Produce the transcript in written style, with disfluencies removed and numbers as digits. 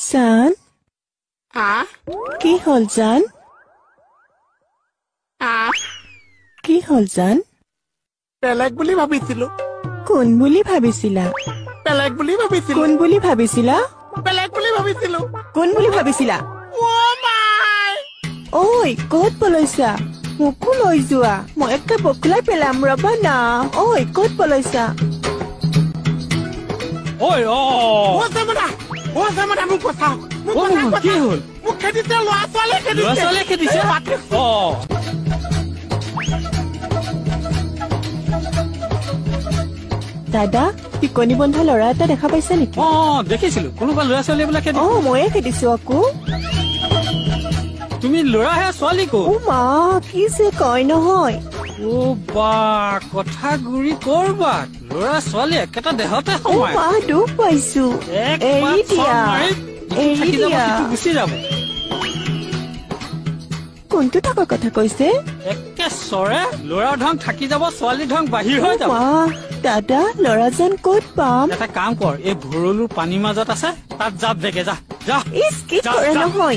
জান কি হল জান কি হল জান বেলেগ বুলি ভাবিছিলো কোন বুলি ভাবিছিলা বেলেগ বুলি ভাবিছিলো কোন বুলি ভাবিছিলা বেলেগ বুলি ভাবিছিলো কোন বুলি ভাবিছিলা ঐ ক'ত পলাইছা মোকো লৈ যোৱা মই একে বকলাই পেলাম ৰবা না ঐ ক'ত পলাইছা ঐ মোক বচাও কি হ'ল মোক খেদিছে ল'ৰা ছোৱালীয়ে খেদিছে দাদা টিকনি বন্ধা ল'ৰা এটা দেখা পাইছা নেকি দেখিছিলো কোনোবা ল'ৰা ছোৱালী বোলে ময়ে খেদিছো আকৌ তুমি ল'ৰাহে ছোৱালী কো মা কি যে কয় নহয় কথা গুৰি কৰবাত ল'ৰা ছোৱালী একেটা দেহতে সোমায় মা দুখ পাইছো এৰি দিয়া গুচি যাব কোনটো টকাৰ কথা কৈছে একে চৰে ল'ৰা ঢং থাকি যাব ছোৱালী ঢং বাহিৰ হৈ যাব দাদা ল'ৰাজন ক'ত পাম এটা কাম কৰ এই ভৰলুৰ পানীৰ মাজত আছে তাত জাপ দেগে যা কি কৰে নহয়